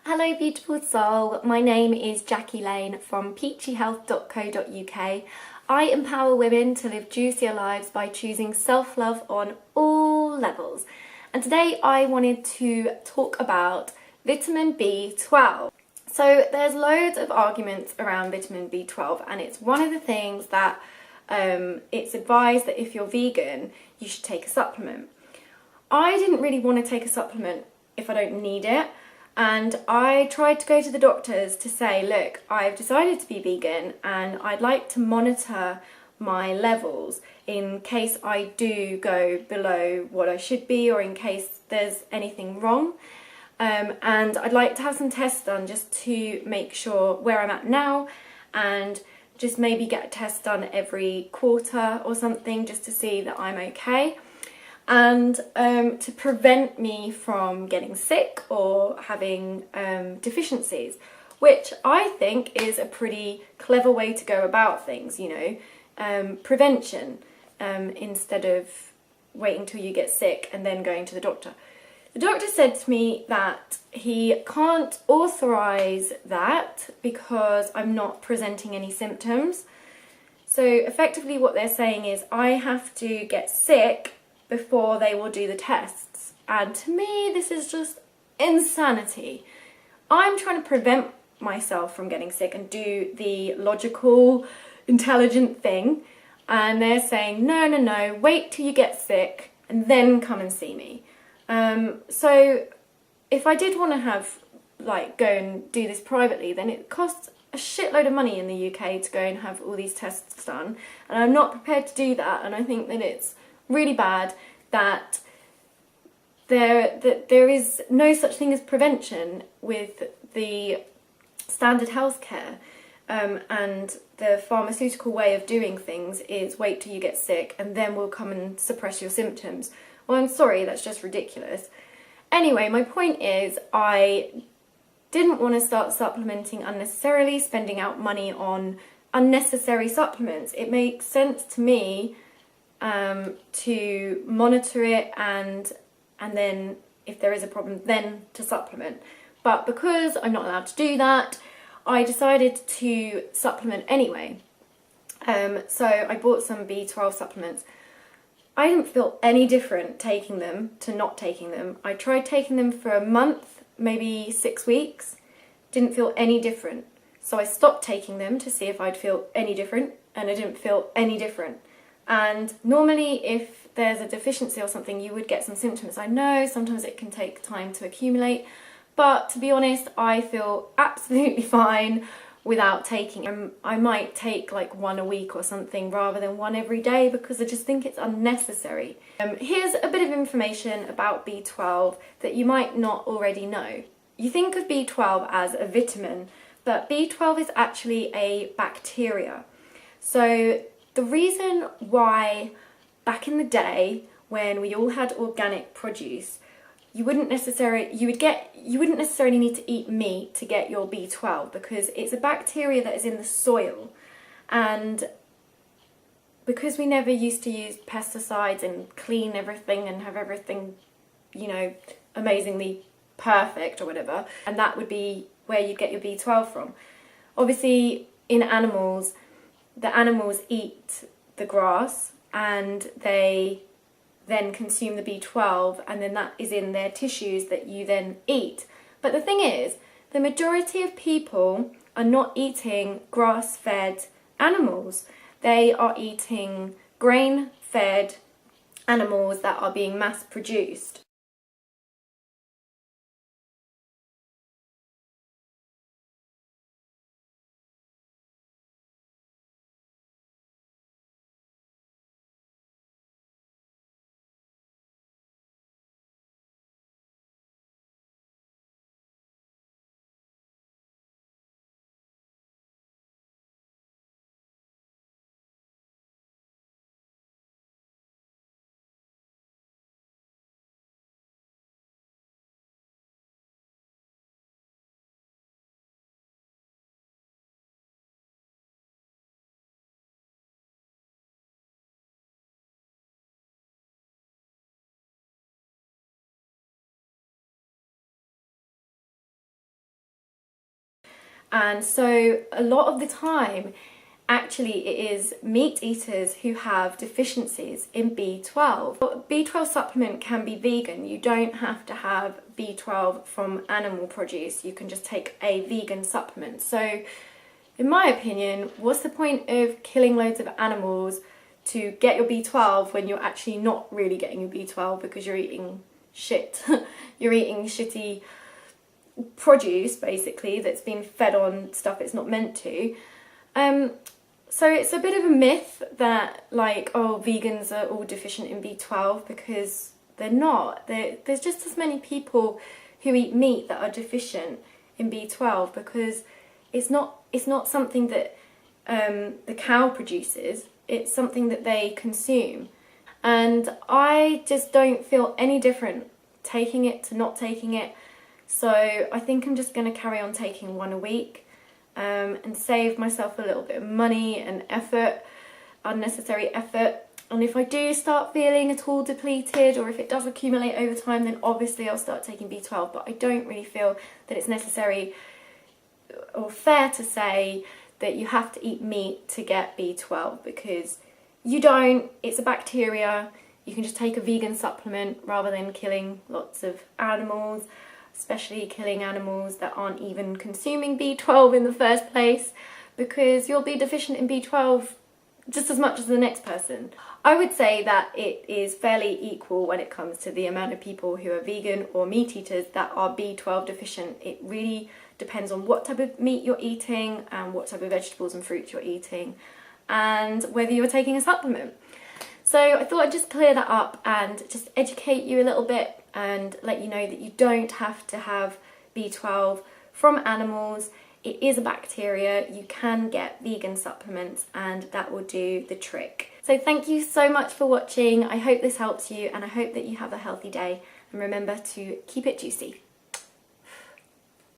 Hello beautiful soul, my name is Jackie Lane from peachyhealth.co.uk. I empower women to live juicier lives by choosing self-love on all levels. And today I wanted to talk about vitamin B12. So there's loads of arguments around vitamin B12 and it's one of the things that it's advised that if you're vegan you should take a supplement. I didn't really want to take a supplement if I don't need it. And I tried to go to the doctors to say, look, I've decided to be vegan and I'd like to monitor my levels in case I do go below what I should be or in case there's anything wrong. And I'd like to have some tests done just to make sure where I'm at now and just maybe get a test done every quarter or something just to see that I'm okay. And to prevent me from getting sick or having deficiencies, which I think is a pretty clever way to go about things, you know, prevention instead of waiting till you get sick and then going to the doctor. The doctor said to me that he can't authorise that because I'm not presenting any symptoms. So effectively what they're saying is I have to get sick before they will do the tests. And to me, this is just insanity. I'm trying to prevent myself from getting sick and do the logical, intelligent thing. And they're saying, no, wait till you get sick and then come and see me. So if I did want to have, go and do this privately, then it costs a shitload of money in the UK to go and have all these tests done. And I'm not prepared to do that. And I think that it's really bad that there is no such thing as prevention with the standard healthcare, and the pharmaceutical way of doing things is wait till you get sick and then we'll come and suppress your symptoms. Well, I'm sorry, that's just ridiculous. Anyway, my point is I didn't want to start supplementing unnecessarily, spending out money on unnecessary supplements. It makes sense to me to monitor it and then if there is a problem then to supplement. But because I'm not allowed to do that, I decided to supplement anyway. So I bought some B12 supplements. I didn't feel any different taking them to not taking them. I tried taking them for a month, maybe 6 weeks, didn't feel any different. So I stopped taking them to see if I'd feel any different, and I didn't feel any different. And normally if there's a deficiency or something you would get some symptoms. I know sometimes it can take time to accumulate, but to be honest I feel absolutely fine without taking them. I might take like one a week or something rather than one every day because I just think it's unnecessary. Here's a bit of information about B12 that you might not already know. You think of B12 as a vitamin, but B12 is actually a bacteria. So the reason why back in the day when we all had organic produce, you wouldn't necessarily need to eat meat to get your B12 because it's a bacteria that is in the soil. And because we never used to use pesticides and clean everything and have everything, you know, amazingly perfect or whatever, and that would be where you get your B12 from. Obviously in animals, the animals eat the grass and they then consume the B12 and then that is in their tissues that you then eat. But the thing is, the majority of people are not eating grass-fed animals. They are eating grain-fed animals that are being mass-produced. And so a lot of the time, actually, it is meat eaters who have deficiencies in B12. B12 supplement can be vegan. You don't have to have B12 from animal produce. You can just take a vegan supplement. So, in my opinion, what's the point of killing loads of animals to get your B12 when you're actually not really getting your B12 because you're eating shit. You're eating shitty produce, basically, that's been fed on stuff it's not meant to. So it's a bit of a myth that, like, oh, vegans are all deficient in B12, because they're not. There's just as many people who eat meat that are deficient in B12, because it's not something that the cow produces. It's something that they consume. And I just don't feel any different taking it to not taking it. So I think I'm just going to carry on taking one a week. And save myself a little bit of money and effort, unnecessary effort. And if I do start feeling at all depleted, or if it does accumulate over time, then obviously I'll start taking B12. But I don't really feel that it's necessary or fair to say that you have to eat meat to get B12, because you don't. It's a bacteria. You can just take a vegan supplement rather than killing lots of animals, especially killing animals that aren't even consuming B12 in the first place, because you'll be deficient in B12 just as much as the next person. I would say that it is fairly equal when it comes to the amount of people who are vegan or meat eaters that are B12 deficient. It really depends on what type of meat you're eating and what type of vegetables and fruits you're eating, and whether you're taking a supplement. So I thought I'd just clear that up and just educate you a little bit and let you know that you don't have to have B12 from animals. It is a bacteria. You can get vegan supplements and that will do the trick. So thank you so much for watching. I hope this helps you and I hope that you have a healthy day. And remember to keep it juicy.